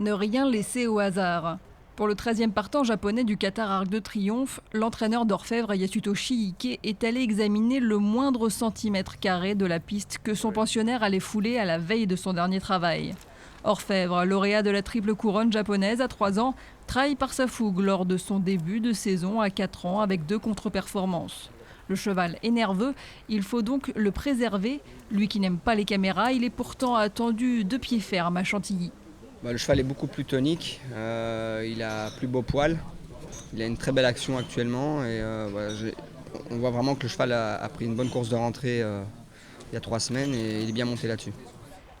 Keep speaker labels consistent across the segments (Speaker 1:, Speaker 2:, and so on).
Speaker 1: Ne rien laisser au hasard. Pour le 13e partant japonais du Qatar Arc de Triomphe, l'entraîneur d'Orfèvre Yasutoshi Ike est allé examiner le moindre centimètre carré de la piste que son pensionnaire allait fouler à la veille de son dernier travail. Orfèvre, lauréat de la triple couronne japonaise à 3 ans, trahit par sa fougue lors de son début de saison à 4 ans avec 2 contre-performances. Le cheval est nerveux, il faut donc le préserver. Lui qui n'aime pas les caméras, il est pourtant attendu de pied ferme à Chantilly.
Speaker 2: Le cheval est beaucoup plus tonique, il a plus beau poil, il a une très belle action actuellement et on voit vraiment que le cheval a pris une bonne course de rentrée il y a 3 semaines et il est bien monté là-dessus.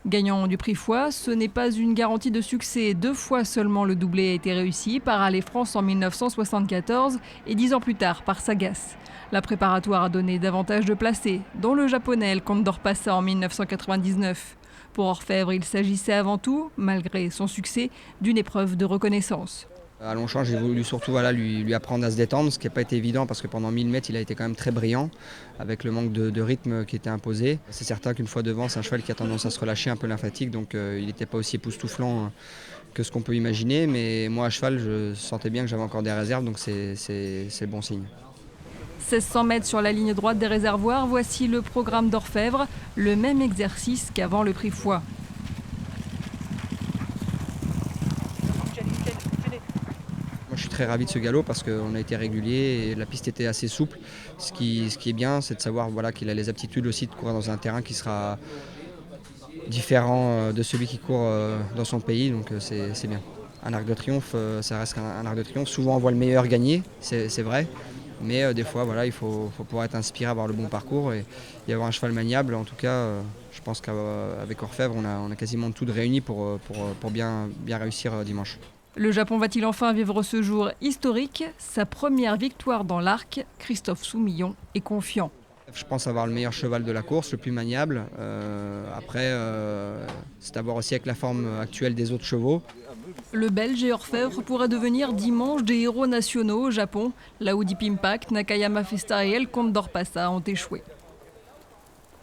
Speaker 1: Gagnant du prix Foix, ce n'est pas une garantie de succès. 2 fois seulement le doublé a été réussi par Allez France en 1974 et 10 ans plus tard par Sagas. La préparatoire a donné davantage de placés, dont le japonais El Condor Pasa en 1999. Pour Orfèvre, il s'agissait avant tout, malgré son succès, d'une épreuve de reconnaissance.
Speaker 2: À Longchamp, j'ai voulu surtout lui apprendre à se détendre, ce qui n'a pas été évident parce que pendant 1000 mètres, il a été quand même très brillant avec le manque de rythme qui était imposé. C'est certain qu'une fois devant, c'est un cheval qui a tendance à se relâcher un peu lymphatique, donc il n'était pas aussi époustouflant que ce qu'on peut imaginer. Mais moi, à cheval, je sentais bien que j'avais encore des réserves, donc c'est bon signe.
Speaker 1: 1600 mètres sur la ligne droite des réservoirs, voici le programme d'Orfèvre, le même exercice qu'avant le prix Foix.
Speaker 2: Moi, je suis très ravi de ce galop parce qu'on a été régulier et la piste était assez souple. Ce qui est bien, c'est de savoir qu'il a les aptitudes aussi de courir dans un terrain qui sera différent de celui qui court dans son pays, donc c'est bien. Un Arc de Triomphe, ça reste un Arc de Triomphe. Souvent, on voit le meilleur gagner, c'est vrai. Mais des fois, il faut pouvoir être inspiré, avoir le bon parcours et avoir un cheval maniable. En tout cas, je pense qu'avec Orfèvre, on a quasiment tout de réuni pour bien réussir dimanche.
Speaker 1: Le Japon va-t-il enfin vivre ce jour historique? Sa première victoire dans l'arc, Christophe Soumillon est confiant.
Speaker 2: Je pense avoir le meilleur cheval de la course, le plus maniable. Après, c'est à voir aussi avec la forme actuelle des autres chevaux.
Speaker 1: Le Belge et Orfèvre pourraient devenir dimanche des héros nationaux au Japon, là où Deep Impact, Nakayama Festa et El Condor Pasa ont échoué.